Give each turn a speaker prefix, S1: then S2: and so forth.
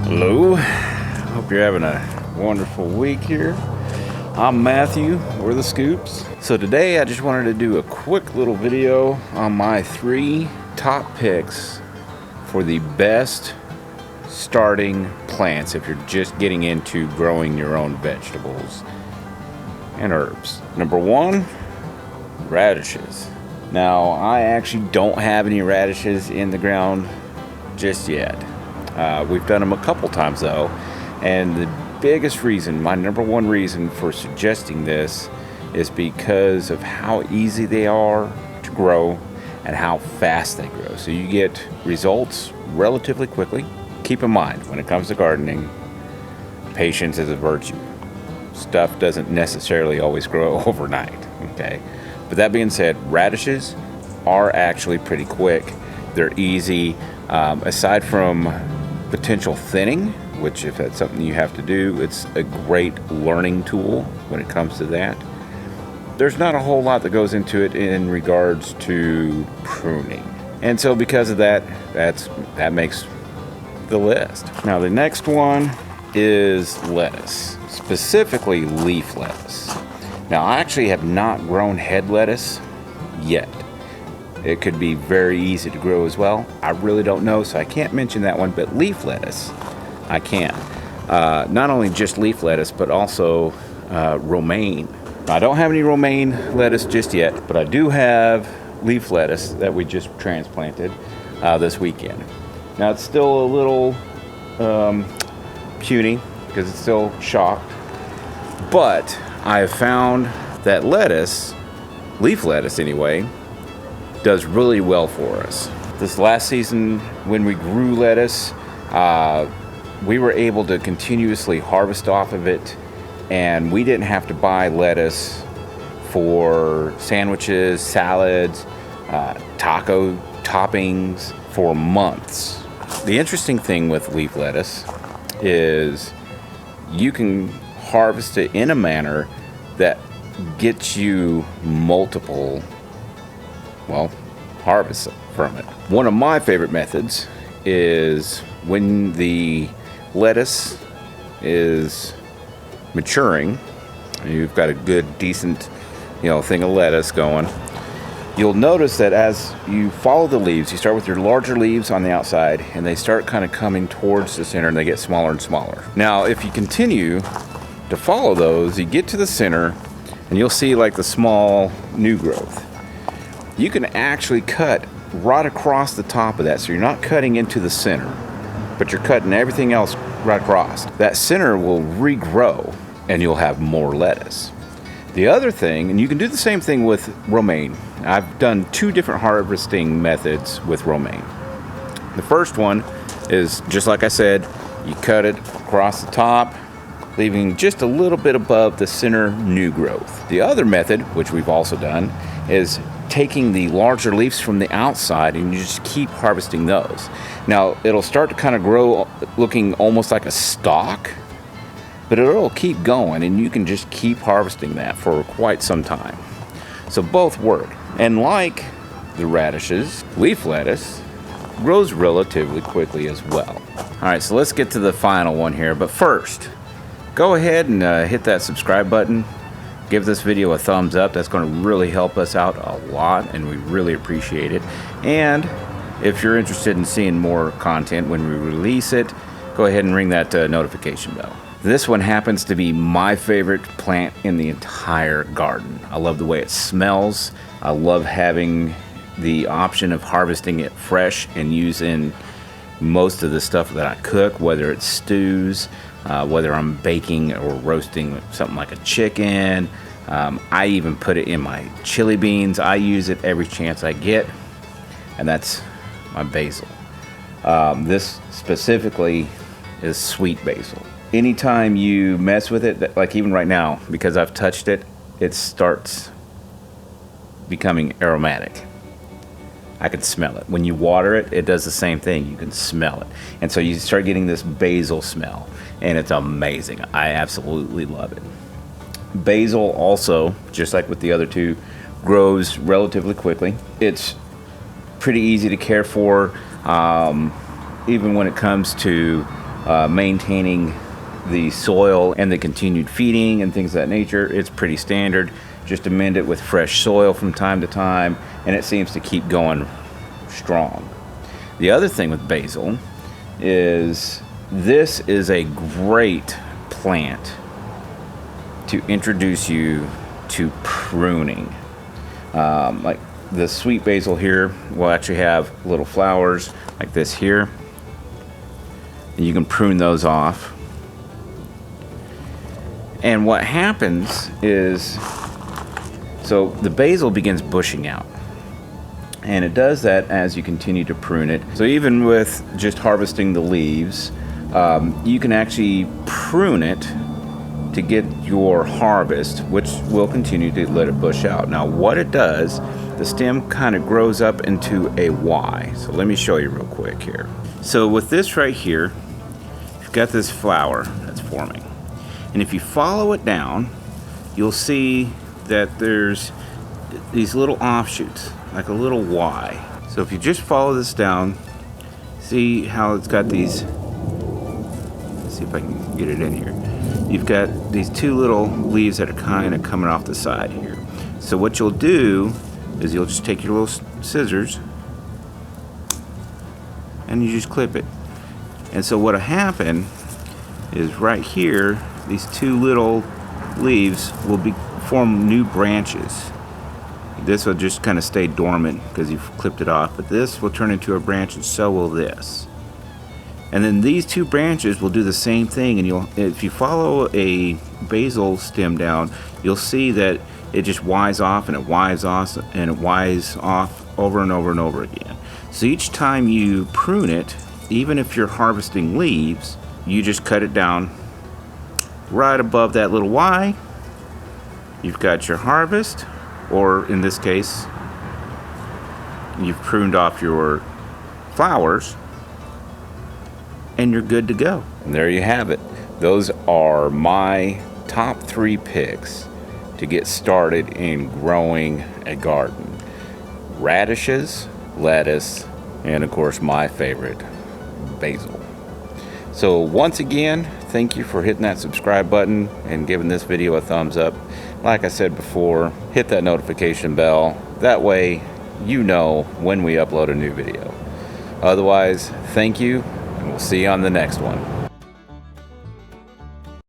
S1: Hello, hope you're having a wonderful week here. I'm Matthew, we're the Scoopes. So today I just wanted to do a quick little video on my 3 top picks for the best starting plants if you're just getting into growing your own vegetables and herbs. Number 1, radishes. Now I actually don't have any radishes in the ground just yet. We've done them a couple times though, and the biggest reason, my number 1 reason for suggesting this is because of how easy they are to grow and how fast they grow. So you get results relatively quickly. Keep in mind, when it comes to gardening, patience is a virtue. Stuff doesn't necessarily always grow overnight, okay? But that being said, radishes are actually pretty quick. They're easy. Aside from potential thinning, which if that's something you have to do, it's a great learning tool when it comes to that. There's not a whole lot that goes into it in regards to pruning. And so because of that, that makes the list. Now the next one is lettuce, specifically leaf lettuce. Now I actually have not grown head lettuce yet. It could be very easy to grow as well. I really don't know, so I can't mention that one, but leaf lettuce, I can. Not only just leaf lettuce, but also romaine. I don't have any romaine lettuce just yet, but I do have leaf lettuce that we just transplanted this weekend. Now it's still a little puny because it's still shocked, but I have found that lettuce, leaf lettuce anyway, does really well for us. This last season when we grew lettuce, we were able to continuously harvest off of it, and we didn't have to buy lettuce for sandwiches, salads, taco toppings for months. The interesting thing with leaf lettuce is you can harvest it in a manner that gets you multiple harvest from it. One of my favorite methods is when the lettuce is maturing, and you've got a good, decent, thing of lettuce going. You'll notice that as you follow the leaves, you start with your larger leaves on the outside, and they start kind of coming towards the center, and they get smaller and smaller. Now, if you continue to follow those, you get to the center, and you'll see like the small new growth. You can actually cut right across the top of that, so you're not cutting into the center, but you're cutting everything else right across. That center will regrow and you'll have more lettuce. The other thing, and you can do the same thing with romaine. I've done 2 different harvesting methods with romaine. The first one is just like I said, you cut it across the top, leaving just a little bit above the center new growth. The other method, which we've also done, is taking the larger leaves from the outside and you just keep harvesting those. Now it'll start to kind of grow looking almost like a stalk, but it'll keep going and you can just keep harvesting that for quite some time. So both work. And like the radishes, leaf lettuce grows relatively quickly as well. Alright, so let's get to the final one here, but first go ahead and hit that subscribe button. Give this video a thumbs up. That's going to really help us out a lot, and we really appreciate it. And if you're interested in seeing more content when we release it, go ahead and ring that notification bell. This one happens to be my favorite plant in the entire garden. I love the way it smells. I love having the option of harvesting it fresh and using most of the stuff that I cook, whether it's stews, whether I'm baking or roasting something like a chicken. I even put it in my chili beans. I use it every chance I get, and that's my basil. This specifically is sweet basil. Anytime you mess with it, like even right now, because I've touched it, it starts becoming aromatic. I can smell it. When you water it, it does the same thing. You can smell it. And so you start getting this basil smell, and it's amazing. I absolutely love it. Basil also, just like with the other 2, grows relatively quickly. It's pretty easy to care for, even when it comes to maintaining the soil and the continued feeding and things of that nature, it's pretty standard. Just amend it with fresh soil from time to time, and it seems to keep going strong. The other thing with basil is this is a great plant to introduce you to pruning. Like the sweet basil here will actually have little flowers like this here, and you can prune those off. And what happens is, so the basil begins bushing out, and it does that as you continue to prune it. So even with just harvesting the leaves, you can actually prune it to get your harvest, which will continue to let it bush out. Now what it does, the stem kind of grows up into a Y. So let me show you real quick here. So with this right here, you've got this flower that's forming. And if you follow it down, you'll see that there's these little offshoots, like a little Y. So if you just follow this down, see how it's got these, let's see if I can get it in here. You've got these two little leaves that are kind of coming off the side here. So what you'll do is you'll just take your little scissors and you just clip it. And so what'll happen is right here, these two little leaves will form new branches. This will just kind of stay dormant because you've clipped it off, but this will turn into a branch, and so will this. And then these two branches will do the same thing, and if you follow a basil stem down, you'll see that it just Ys off and it Ys off and it Ys off over and over and over again. So each time you prune it, even if you're harvesting leaves, you just cut it down right above that little Y. You've got your harvest, or in this case, you've pruned off your flowers, and you're good to go. And there you have it. Those are my top 3 picks to get started in growing a garden. Radishes, lettuce, and of course my favorite, basil. So once again, thank you for hitting that subscribe button and giving this video a thumbs up. Like I said before, hit that notification bell. That way you know when we upload a new video. Otherwise, thank you, and we'll see you on the next one.